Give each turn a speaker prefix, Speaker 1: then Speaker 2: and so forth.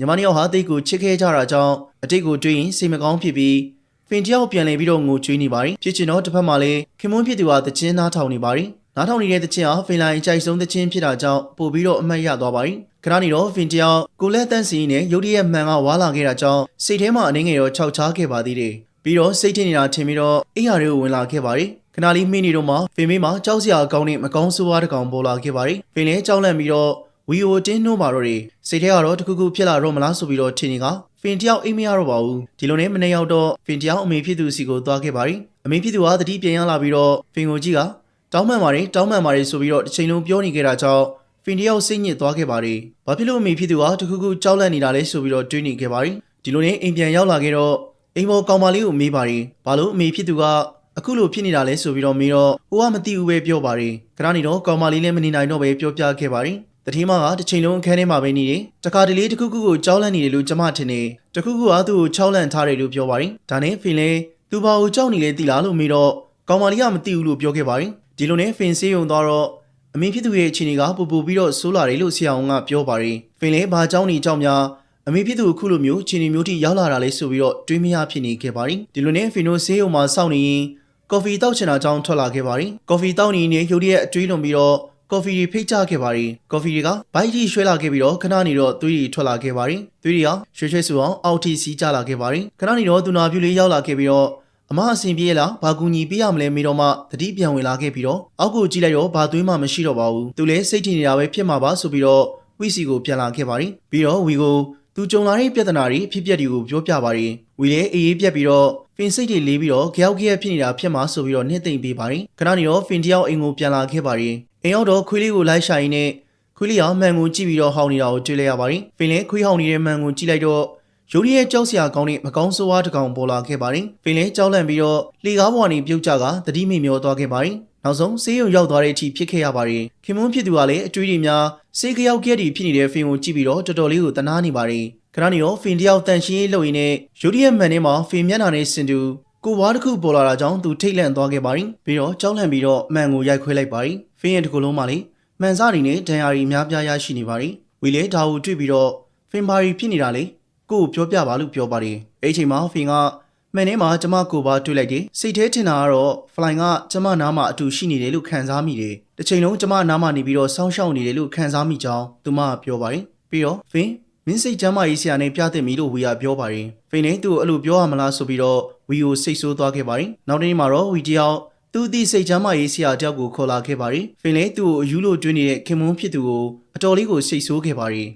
Speaker 1: ညီမနှစ်ယောက်ဟာတိတ်ကိုချစ်ခဲ့ကြတာကြောင့်အတိတ်ကိုတွေးရင်စိတ်မကောင်းဖြစ်ပြီးဖင်တယောက်ပြန်လည်ပြီးတော့ငိုကြွေးနေပါတယ်ဖြစ်ချင်တော့တစ်ဖက်မှာလည်းခင်မွန်းဖြစ်သူဟာတခြင်းနားထောင်နေပါတယ်နားထောင်နေတဲ့တခြင်းဟာဖင်လိုင်းအကြိုက်ဆုံးတခြင်းဖြစ်တာကြောင့်ပို့ပြီးတော့အမှတ်ရသွားပါတယ်ခဏနေတော့ဖင်တယောက်ကိုလက်တန့်စီနဲ့ရုတ်တရက်မှန်ကဝါလာခဲ့တာကြောင့်စိတ်ထဲမှာအနေငယ်တော့ခြောက်ချားခဲ့ပါသေးတယ်ပြီးတော့စိတ်ထင်နေတာထင်ပြီးတော့အိယာတွေကိုဝင်လာခဲ့ပါတယ်ခဏလေးမိနေတော့မှဖင်မေးမှာကြောက်စရာအကောင်းနဲ့မကောင်းဆိုးဝါးတစ်ကောင်ပေါ်လာခဲ့ပါတယ်ဖင်လည်းကြောက်လန့်ပြီးတော့ဝီယိုတင်းနှိုးပါတော့တယ်စိတ်ထဲကတော့တခုခုဖြစ်လာတော့မလားဆိုပြီးတော့ထင်နေကဖင်တယောက်အိမ်မရတော့ပါဘူးဒီလိုနဲ့မနေ့ရောက်တော့ဖင်တယောက်အမေဖြစ်သူစီကိုသွားခဲ့ပါတယ်အမေဖြစ်သူဟာတတိပြန်ရလာပြီးတော့ဖင်ကိုကြီးကတောင်းပန်ပါတယ်ဆိုပြီးတော့တစ်ချိန်လုံးပြောနေခဲ့တာကြောင့်ဖင်တယောက်စိတ်ညစ်သွားခဲ့ပါတယ်ဘာဖြစ်လို့အမေဖြစ်သူဟာတခုခုကြောက်လန့်နေတာလဲဆိုပြီးတော့တွေးနေခဲ့ပါတယ်ဒီလိုနဲ့အိမ်ပြန်ရောက်လာခဲ့တော့အိမ်ပေါ်ကောင်မလေးကိုမေးပါတယ်ဘာလို့အမေဖြစ်သူကအခုလိုဖြစ်နေတာလဲဆိုပြီးတော့မေးတော့ဟိုကမသိဘူးပဲပြောပါတယ်ခဏနေတော့ကောင်မလေးလည်းမနေနိုင်တော့ပဲပြောပြခဲ့ပါတယ်တတိမကတစ်ချိန်လုံးအခန်းထဲမှာပဲနေတယ်တခါတလေတစ်ခုခုကိုကြောက်လန့်နေတယ်လို့ကျမထင်တယ်တခုခုကသူ့ကိုချောက်လန့်ထားတယ်လို့ပြောပါတယ်ဒါနဲ့ဖင်လည်းသူဘာကိုကြောက်နေလဲသိလားလို့မေးတော့ကောင်မလေးကမသိဘူးလို့ပြောခဲ့ပါတယ်ဒီလိုနဲ့ဖင်ဆေးရုံသွားတော့အမေဖြစ်သူရဲ့အခြေအနေကပူပူပြီးတော့ဆိုးလာတယ်လို့ဆရာအောင်ကပြောပါတယ်ဖင်လည်းဘာကြောင့်နေကြောက်များအမေဖြစ်သူအခုလိုမျိုးအခြေအနေမျိုးထိရောက်လာတာလဲဆိုပြီးတော့တွေးမရဖြစ်နေခဲ့ပါတယ်ဒီလိုနဲ့ဖင်တို့ဆေးရုံမှာစောင့်နေရင်ကော်ဖီတောက်ချင်တာကြောင့်ထွက်လာခဲ့ပါတယ်ကော်ဖီတောက်နေရင်ရုတ်တရက်အတွေးလွန်ပြီးတော့ကော်ဖီတွေဖိတ်ချခဲ့ပါတယ်ကော်ဖီတွေကဘိုက်ကြီးရွှဲလာခဲ့ပြီးတော့ခဏနေတော့သွေးတွေထွက်လာခဲ့ပါတယ်သွေးတွေကရွှဲဆူအောင်အောက်ထိစီးကျလာခဲ့ပါတယ်ခဏနေတော့သူနာပြူလေးရောက်လာခဲ့ပြီးတော့အမအဆင်ပြေလားဘာကူညီပေးရမလဲမေးတော့မှတတိပြန်ဝင်လာခဲ့ပြီးတော့အောက်ကိုကြည့်လိုက်တော့ဘာသွေးမှမရှိတော့ပါဘူးသူလည်းစိတ်ထင်နေတာပဲဖြစ်မှာပါဆိုပြီးတော့ဝီစီကိုပြန်လာခဲ့ပါတယ်ပြီးတော့ဝီကိုသူကြုံလာတဲ့ပြဿနာတွေဖြစ်ပျက်တွေကိုပြောပြပါတယ်ဝီလည်းအေးအေးပြက်ပြီးတော့ဖင်စိတ်တွေလေးပြီးတော့ကြောက်ကြက်ဖြစ်နေတာဖြစ်မှာဆိုပြီးတော့နှိမ့်သိမ့်ပေးပါတယ်ခဏနေတော့ဖင်တယောက်အိမ်ကိုပြန်လာခဲ့ပါတယ်အိမ်ရောက်တော့ခွေးလေးကိုလိုက်ရှာရင်းနဲ့ခွေးလေးကမှန်ကိုကြည့်ပြီးတော့ဟောင်းနေတာကိုတွေ့လိုက်ရပါတယ်ဖင်လည်းခွေးဟောင်းနေတဲ့မှန်ကိုကြည့်လိုက်တော့ရုတ်တရက်ကြောက်စရာကောင်းတဲ့မကောင်းဆိုးဝါးတစ်ကောင်ပေါ်လာခဲ့ပါတယ်ဖင်လည်းကြောက်လန့်ပြီးတော့လေကားပေါ်ကနေပြုတ်ကျကတတိမိမျောသွားခဲ့ပါတယ်နောက်ဆုံးဆေးရုံရောက်သွားတဲ့အထိဖြစ်ခဲ့ရပါတယ်ခင်မွန်းဖြစ်သူကလည်းအတွေးတွေများဆေးကြောက်ကြက်တွေဖြစ်နေတဲ့ဖင်ကိုကြည့်ပြီးတော့တော်တော်လေးကိုတနာနေပါတယ်ခဏနေတော့ဖင်တယောက်တန်ရှင်းရေးလုပ်ရင်းနဲ့ရုတ်တရက်မှန်ထဲမှာဖင်မျက်နှာနဲ့ဆင်တူကိုဝါးတစ်ခုပေါ်လာတာကြောင့်သူထိတ်လန့်သွားခဲ့ပါတယ်ပြီးတော့ကြောက်လန့်ပြီးတော့မှန်ကိုရိုက်ခွဲလိုက်ပါတယ်ဖင်ရဲ့တစ်ခုလုံးမှာလေမှန်စားတွေနဲ့ဒဏ်ရာတွေအများပြားရရှိနေပါတယ်ဝီလေဒါကိုတွေ့ပြီးတော့ဖင်ဘာရီဖြစ်နေတာလေကိုကိုပြောပြပါလို့ပြောပါတယ်အဲ့ချိန်မှာဖင်ကမှန်ထဲမှာကျမကိုပါတွေ့လိုက်တယ်စိတ်ထဲထင်တာကတော့ဖလိုင်ကကျမနားမှာအတူရှိနေတယ်လို့ခံစားမိတယ်တစ်ချိန်လုံးကျမနားမှာနေပြီးတော့စောင်းရှောက်နေတယ်လို့ခံစားမိကြောင်းသူမကပြောပါတယ်ပြီးတော့ဖင်မင်းစိတ်ချမ်းသာရေးဆရာနဲ့ပြသင့်ပြီလို့ဝီကပြောပါတယ်ဖင်နဲ့သူ့ကိုအဲ့လိုပြောရမလားဆိုပြီးတော့ဝီကိုစိတ်ဆိုးသွားခဲ့ပါတယ်နောက်တစ်နေ့မှာတော့ဝီတယောက်သူ့အသည့်စိတ်ချမ်းသာရေးဆရာတယောက်ကိုခေါ်လာခဲ့ပါတယ်ဖင်လည်းသူ့ကိုအယူလို့တွင်းနေတဲ့ခင်မွန်းဖြစ်သူကိုအတော်လေးကိုစိတ်ဆိုးခဲ့ပါတယ်